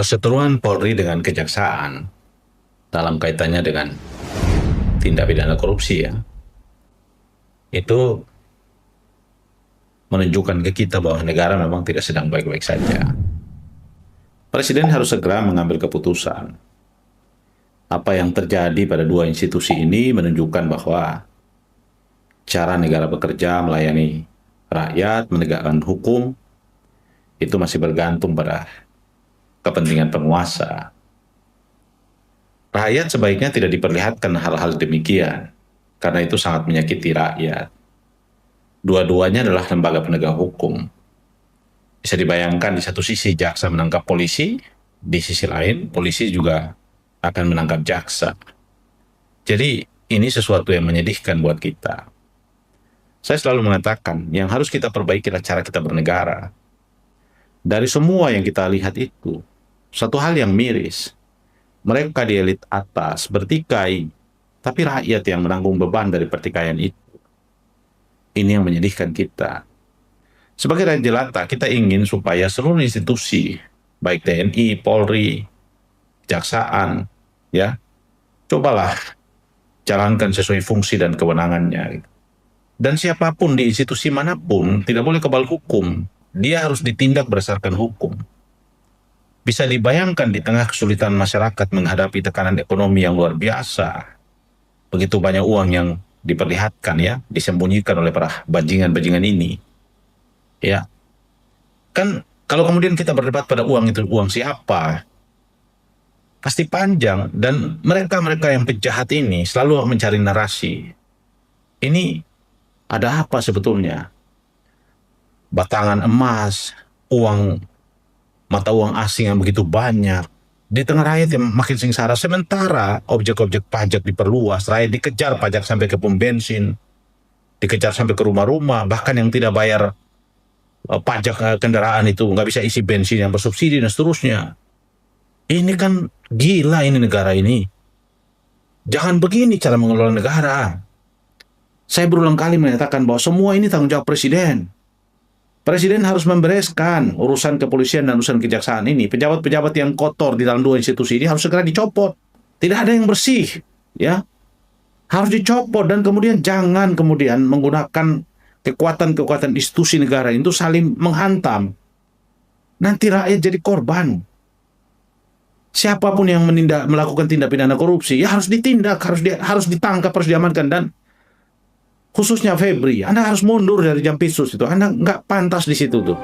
Perseteruan Polri dengan Kejaksaan dalam kaitannya dengan tindak pidana korupsi itu menunjukkan ke kita bahwa negara memang tidak sedang baik-baik saja. Presiden harus segera mengambil keputusan. Apa yang terjadi pada dua institusi ini menunjukkan bahwa cara negara bekerja melayani rakyat, menegakkan hukum, itu masih bergantung pada kepentingan penguasa. Rakyat sebaiknya tidak diperlihatkan hal-hal demikian, karena itu sangat menyakiti rakyat. Dua-duanya adalah lembaga penegak hukum. Bisa dibayangkan di satu sisi jaksa menangkap polisi, di sisi lain polisi juga akan menangkap jaksa. Jadi ini sesuatu yang menyedihkan buat kita. Saya selalu mengatakan yang harus kita perbaiki adalah cara kita bernegara. Dari semua yang kita lihat itu, satu hal yang miris. Mereka di elit atas bertikai, tapi rakyat yang menanggung beban dari pertikaian itu. Ini yang menyedihkan kita. Sebagai rakyat jelata, kita ingin supaya seluruh institusi, baik TNI, Polri, Kejaksaan, cobalah jalankan sesuai fungsi dan kewenangannya. Dan siapapun di institusi manapun tidak boleh kebal hukum. Dia harus ditindak berdasarkan hukum. Bisa dibayangkan di tengah kesulitan masyarakat menghadapi tekanan ekonomi yang luar biasa. Begitu banyak uang yang diperlihatkan disembunyikan oleh para bajingan-bajingan ini. Kan kalau kemudian kita berdebat pada uang itu uang siapa, pasti panjang, dan mereka-mereka yang penjahat ini selalu mencari narasi. Ini ada apa sebetulnya? Batangan emas, mata uang asing yang begitu banyak, di tengah rakyat yang makin sengsara, sementara objek-objek pajak diperluas, rakyat dikejar pajak sampai ke pom bensin, dikejar sampai ke rumah-rumah, bahkan yang tidak bayar pajak kendaraan itu nggak bisa isi bensin yang bersubsidi dan seterusnya. Ini kan gila ini negara ini. Jangan begini cara mengelola negara. Saya berulang kali menyatakan bahwa semua ini tanggung jawab presiden. Presiden harus membereskan urusan kepolisian dan urusan kejaksaan ini. Pejabat-pejabat yang kotor di dalam dua institusi ini harus segera dicopot. Tidak ada yang bersih, harus dicopot, dan kemudian jangan kemudian menggunakan kekuatan-kekuatan institusi negara itu saling menghantam. Nanti rakyat jadi korban. Siapapun yang melakukan tindak pidana korupsi harus ditindak, harus ditangkap, harus diamankan. Dan khususnya Febri, Anda harus mundur dari Jampitsus itu. Anda nggak pantas di situ tuh.